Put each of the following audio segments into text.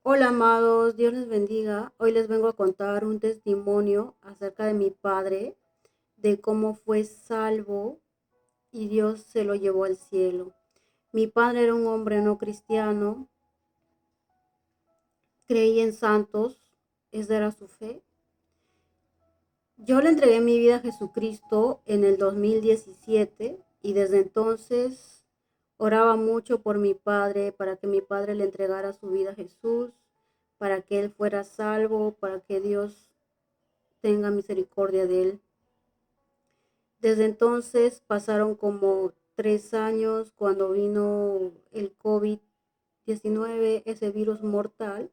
Hola amados, Dios les bendiga. Hoy les vengo a contar un testimonio acerca de mi padre, de cómo fue salvo y Dios se lo llevó al cielo. Mi padre era un hombre no cristiano, creía en santos, esa era su fe. Yo le entregué mi vida a Jesucristo en el 2017 y desde entonces oraba mucho por mi padre, para que mi padre le entregara su vida a Jesús, para que él fuera salvo, para que Dios tenga misericordia de él. Desde entonces pasaron como 3 años cuando vino el COVID-19, ese virus mortal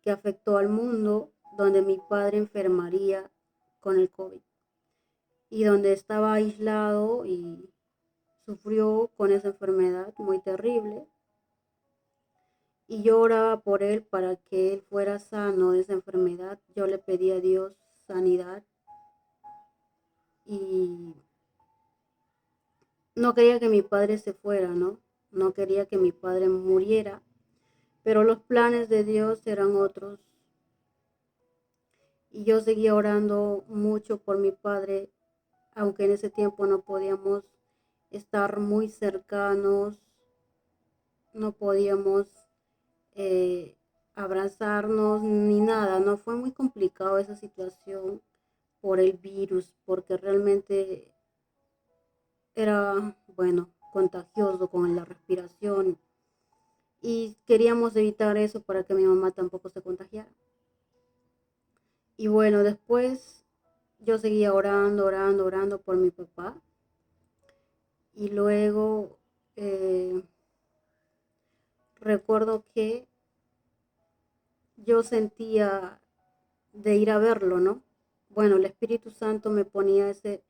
que afectó al mundo, donde mi padre enfermaría con el COVID y donde estaba aislado y sufrió con esa enfermedad muy terrible. Y yo oraba por él para que él fuera sano de esa enfermedad. Yo le pedí a Dios sanidad y no quería que mi padre se fuera, ¿no? No quería que mi padre muriera, pero los planes de Dios eran otros. Y yo seguía orando mucho por mi padre, aunque en ese tiempo no podíamos estar muy cercanos, no podíamos eh, abrazarnos ni nada, no fue muy complicado esa situación por el virus, porque realmente era, bueno, contagioso con la respiración y queríamos evitar eso para que mi mamá tampoco se contagiara. Y bueno, después yo seguía orando por mi papá y luego eh, recuerdo que yo sentía de ir a verlo, ¿no? Bueno, el Espíritu Santo me ponía ese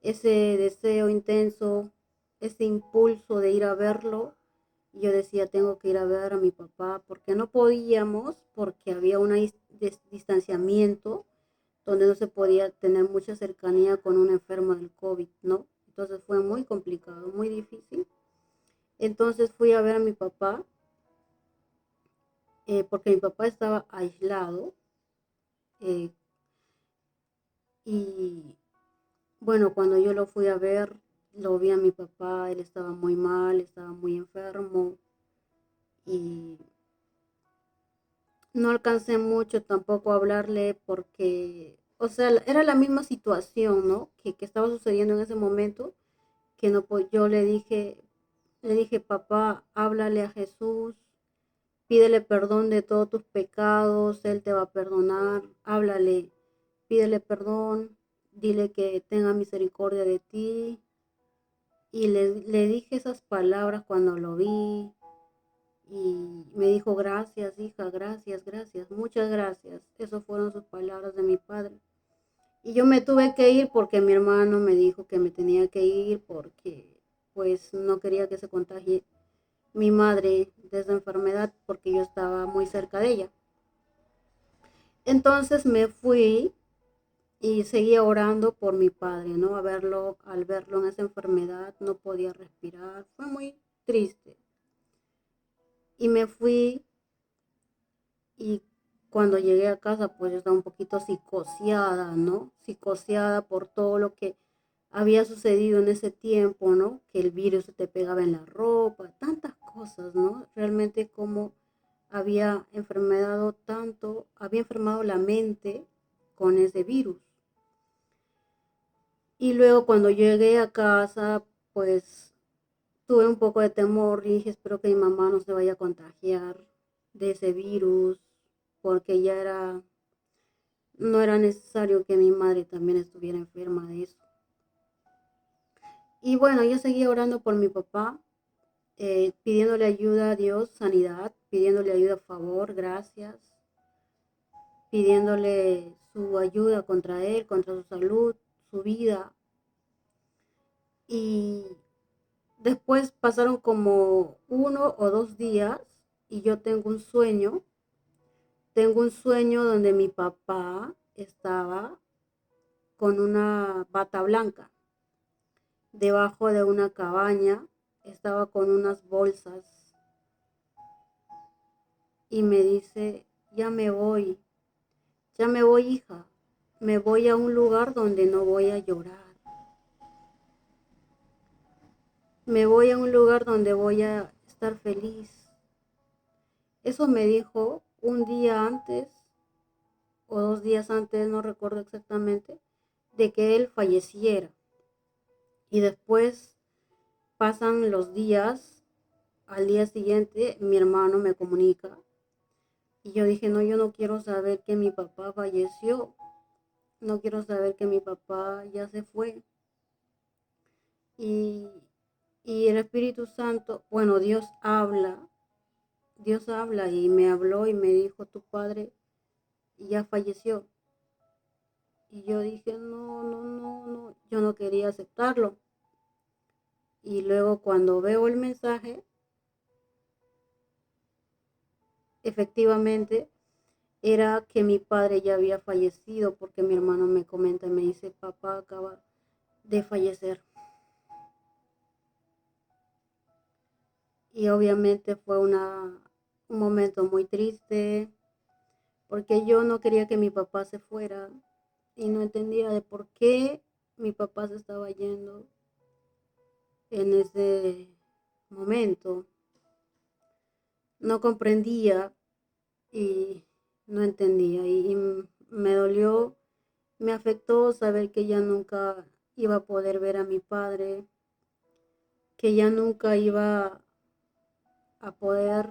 deseo intenso, ese impulso de ir a verlo. Y yo decía, tengo que ir a ver a mi papá, porque no podíamos, porque había un distanciamiento donde no se podía tener mucha cercanía con un enfermo del COVID, ¿no? Entonces fue muy complicado, muy difícil. Entonces fui a ver a mi papá, porque mi papá estaba aislado, eh, y bueno, cuando yo lo fui a ver, lo vi a mi papá, él estaba muy mal, estaba muy enfermo y no alcancé mucho tampoco a hablarle porque, o sea, era la misma situación, ¿no? Que estaba sucediendo en ese momento, que no, pues yo le dije, papá, háblale a Jesús, pídele perdón de todos tus pecados, Él te va a perdonar, háblale, pídele perdón, dile que tenga misericordia de ti. Y le dije esas palabras cuando lo vi y me dijo, gracias, hija, gracias, gracias, muchas gracias. Esas fueron sus palabras de mi padre. Y yo me tuve que ir porque mi hermano me dijo que me tenía que ir porque pues no quería que se contagie mi madre de esa enfermedad porque yo estaba muy cerca de ella. Entonces me fui y seguía orando por mi padre, ¿no? Al verlo en esa enfermedad, no podía respirar, fue muy triste. Y me fui y cuando llegué a casa, pues yo estaba un poquito psicoseada, ¿no? Psicoseada por todo lo que había sucedido en ese tiempo, ¿no? Que el virus se te pegaba en la ropa, tantas cosas, ¿no? Realmente como había enfermado la mente con ese virus. Y luego cuando llegué a casa, pues tuve un poco de temor y dije, espero que mi mamá no se vaya a contagiar de ese virus, porque no era necesario que mi madre también estuviera enferma de eso. Y bueno, yo seguía orando por mi papá, pidiéndole ayuda a Dios, sanidad, pidiéndole ayuda a favor, gracias, pidiéndole su ayuda contra él, contra su salud, su vida. Y después pasaron como 1 o 2 días y yo tengo un sueño donde mi papá estaba con una bata blanca debajo de una cabaña, estaba con unas bolsas y me dice, ya me voy, hija, me voy a un lugar donde no voy a llorar, me voy a un lugar donde voy a estar feliz. Eso me dijo un día antes o 2 días antes, no recuerdo exactamente, de que él falleciera. Y después pasan los días, al día siguiente mi hermano me comunica y yo dije, no, yo no quiero saber que mi papá falleció, no quiero saber que mi papá ya se fue. Y, y el Espíritu Santo, bueno, Dios habla y me habló y me dijo, tu padre ya falleció. Y yo dije, no, no, no, no, yo no quería aceptarlo. Y luego cuando veo el mensaje, efectivamente era que mi padre ya había fallecido porque mi hermano me comenta y me dice, papá acaba de fallecer. Y obviamente fue un momento muy triste porque yo no quería que mi papá se fuera y no entendía de por qué mi papá se estaba yendo en ese momento. No comprendía y no entendía y me dolió, me afectó saber que ya nunca iba a poder ver a mi padre, que ya nunca iba a poder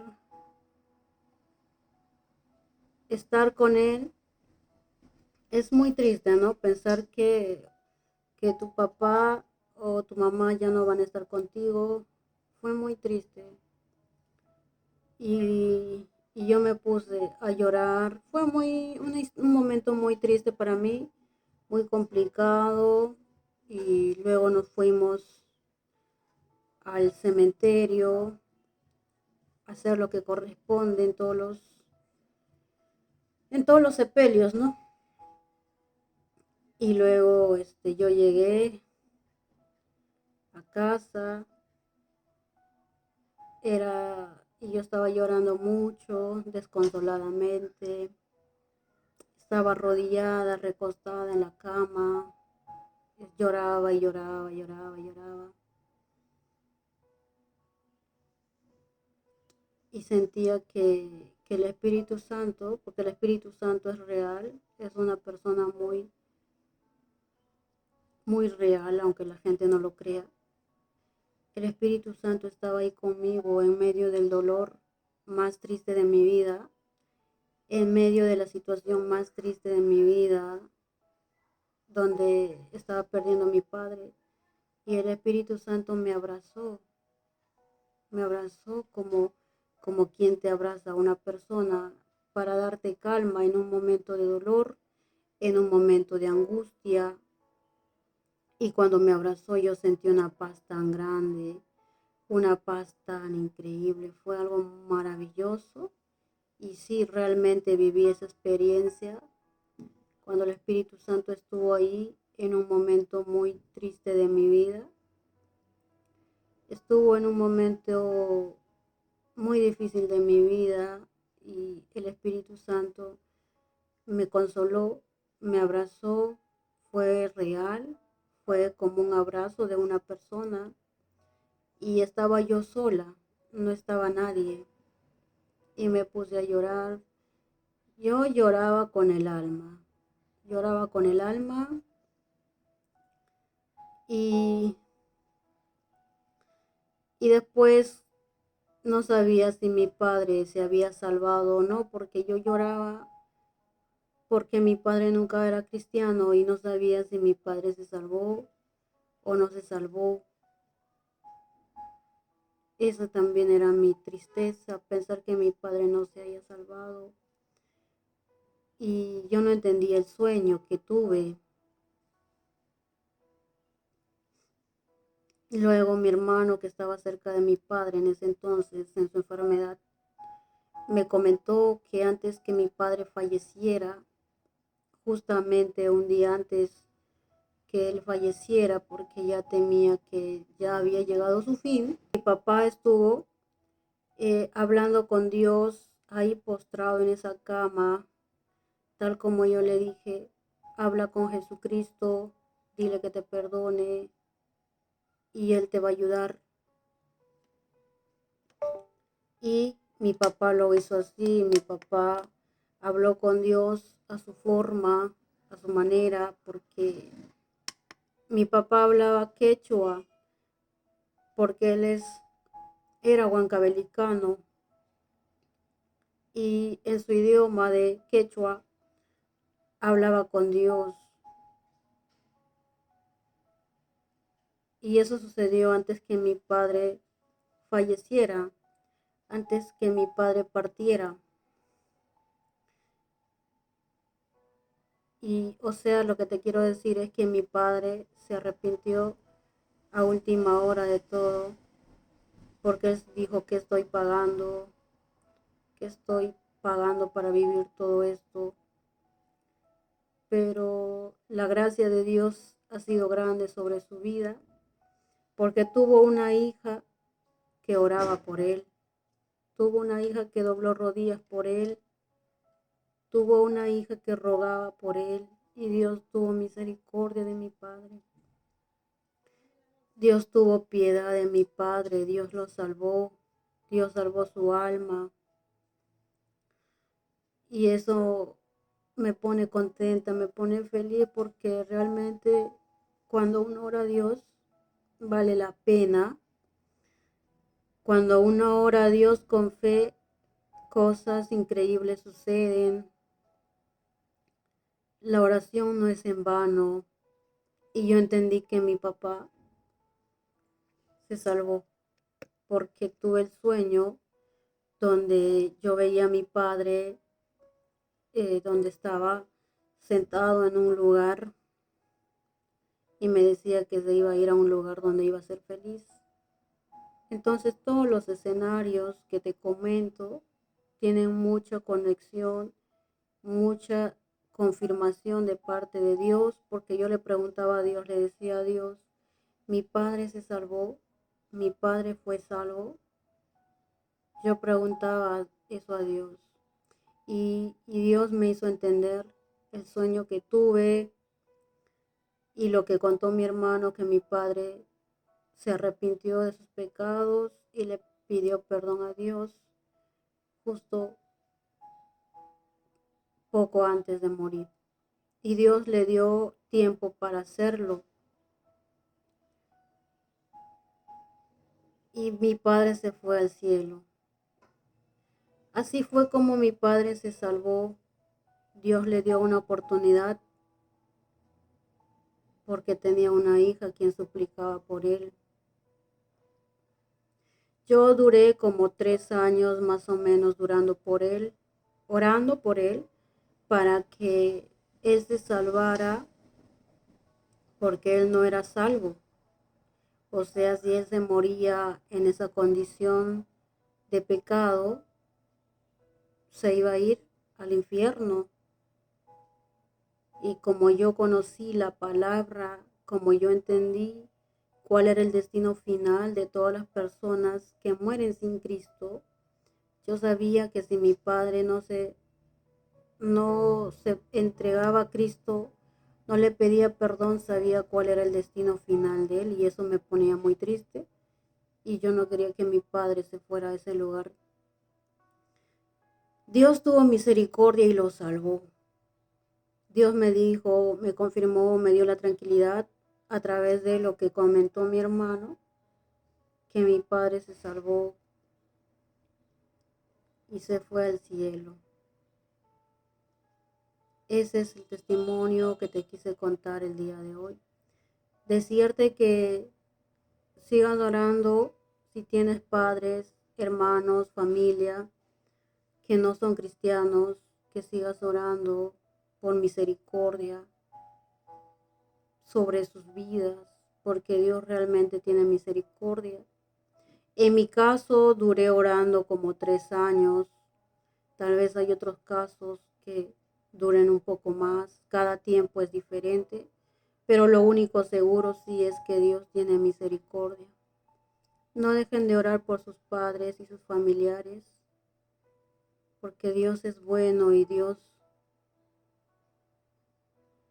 estar con él. Es muy triste, ¿no? Pensar que tu papá o tu mamá ya no van a estar contigo. Fue muy triste. Y yo me puse a llorar. Fue un momento muy triste para mí, muy complicado. Y luego nos fuimos al cementerio a hacer lo que corresponde en todos los sepelios, ¿no? Y luego yo llegué a casa, y yo estaba llorando mucho, desconsoladamente. Estaba arrodillada, recostada en la cama, lloraba y lloraba, lloraba, lloraba. Y sentía que el Espíritu Santo, porque el Espíritu Santo es real, es una persona muy, muy real, aunque la gente no lo crea. El Espíritu Santo estaba ahí conmigo en medio del dolor más triste de mi vida, en medio de la situación más triste de mi vida, donde estaba perdiendo a mi padre. Y el Espíritu Santo me abrazó como quien te abraza a una persona para darte calma en un momento de dolor, en un momento de angustia. Y cuando me abrazó yo sentí una paz tan grande, una paz tan increíble. Fue algo maravilloso. Y sí, realmente viví esa experiencia cuando el Espíritu Santo estuvo ahí en un momento muy triste de mi vida. Estuvo en un momento muy difícil de mi vida y el Espíritu Santo me consoló, me abrazó, fue real, fue como un abrazo de una persona y estaba yo sola, no estaba nadie y me puse a llorar. Yo lloraba con el alma y, y después no sabía si mi padre se había salvado o no, porque yo lloraba porque mi padre nunca era cristiano y no sabía si mi padre se salvó o no se salvó. Esa también era mi tristeza, pensar que mi padre no se haya salvado. Y yo no entendía el sueño que tuve. Luego mi hermano, que estaba cerca de mi padre en ese entonces, en su enfermedad, me comentó que antes que mi padre falleciera, justamente un día antes que él falleciera, porque ya temía que ya había llegado su fin, mi papá estuvo hablando con Dios ahí postrado en esa cama, tal como yo le dije, habla con Jesucristo, dile que te perdone y Él te va a ayudar. Y mi papá lo hizo así, mi papá habló con Dios a su forma, a su manera, porque mi papá hablaba quechua, porque era huancabelicano y en su idioma de quechua hablaba con Dios. Y eso sucedió antes que mi padre falleciera, antes que mi padre partiera. Y o sea, lo que te quiero decir es que mi padre se arrepintió a última hora de todo, porque él dijo que estoy pagando para vivir todo esto. Pero la gracia de Dios ha sido grande sobre su vida, porque tuvo una hija que oraba por él, tuvo una hija que dobló rodillas por él, tuvo una hija que rogaba por él, y Dios tuvo misericordia de mi padre. Dios tuvo piedad de mi padre, Dios lo salvó, Dios salvó su alma, y eso me pone contenta, me pone feliz, porque realmente cuando uno ora a Dios vale la pena. Cuando uno ora a Dios con fe, cosas increíbles suceden. La oración no es en vano. Y yo entendí que mi papá se salvó porque tuve el sueño donde yo veía a mi padre, donde estaba sentado en un lugar y me decía que se iba a ir a un lugar donde iba a ser feliz. Entonces todos los escenarios que te comento tienen mucha conexión, mucha confirmación de parte de Dios, porque yo le preguntaba a Dios, le decía a Dios, mi padre se salvó, mi padre fue salvo. Yo preguntaba eso a Dios y Dios me hizo entender el sueño que tuve y lo que contó mi hermano, que mi padre se arrepintió de sus pecados y le pidió perdón a Dios justo poco antes de morir. Y Dios le dio tiempo para hacerlo. Y mi padre se fue al cielo. Así fue como mi padre se salvó. Dios le dio una oportunidad porque tenía una hija quien suplicaba por él. Yo duré como 3 años más o menos orando por él para que él se salvara, porque él no era salvo. O sea, si él se moría en esa condición de pecado, se iba a ir al infierno. Y como yo conocí la palabra, como yo entendí cuál era el destino final de todas las personas que mueren sin Cristo, yo sabía que si mi padre no se entregaba a Cristo, no le pedía perdón, sabía cuál era el destino final de él, y eso me ponía muy triste y yo no quería que mi padre se fuera a ese lugar. Dios tuvo misericordia y lo salvó. Dios me dijo, me confirmó, me dio la tranquilidad a través de lo que comentó mi hermano, que mi padre se salvó y se fue al cielo. Ese es el testimonio que te quise contar el día de hoy. Decirte que sigas orando si tienes padres, hermanos, familia que no son cristianos, que sigas orando por misericordia sobre sus vidas, porque Dios realmente tiene misericordia. En mi caso duré orando como 3 años, tal vez hay otros casos que duren un poco más, cada tiempo es diferente, pero lo único seguro sí es que Dios tiene misericordia. No dejen de orar por sus padres y sus familiares, porque Dios es bueno y Dios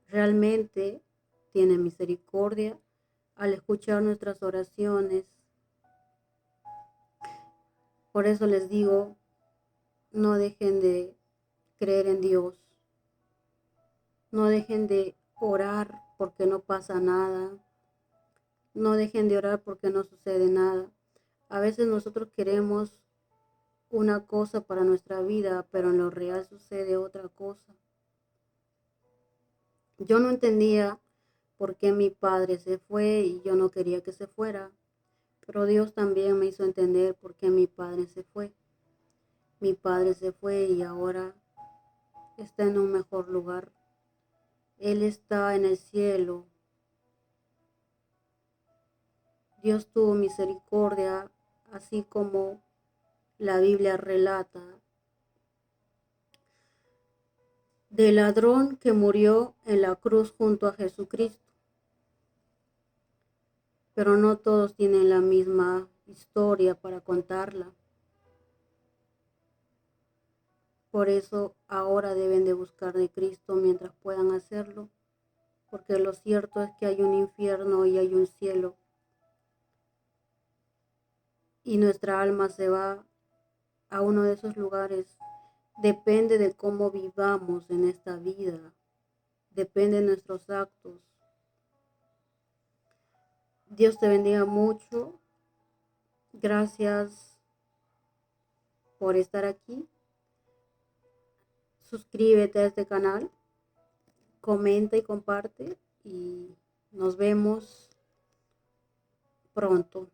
realmente tiene misericordia al escuchar nuestras oraciones. Por eso les digo, no dejen de creer en Dios, no dejen de orar porque no pasa nada, no dejen de orar porque no sucede nada. A veces nosotros queremos una cosa para nuestra vida, pero en lo real sucede otra cosa. Yo no entendía por qué mi padre se fue y yo no quería que se fuera, pero Dios también me hizo entender por qué mi padre se fue. Mi padre se fue y ahora está en un mejor lugar. Él está en el cielo. Dios tuvo misericordia, así como la Biblia relata, del ladrón que murió en la cruz junto a Jesucristo. Pero no todos tienen la misma historia para contarla. Por eso ahora deben de buscar de Cristo mientras puedan hacerlo, porque lo cierto es que hay un infierno y hay un cielo, y nuestra alma se va a uno de esos lugares. Depende de cómo vivamos en esta vida, depende de nuestros actos. Dios te bendiga mucho. Gracias por estar aquí. Suscríbete a este canal, comenta y comparte y nos vemos pronto.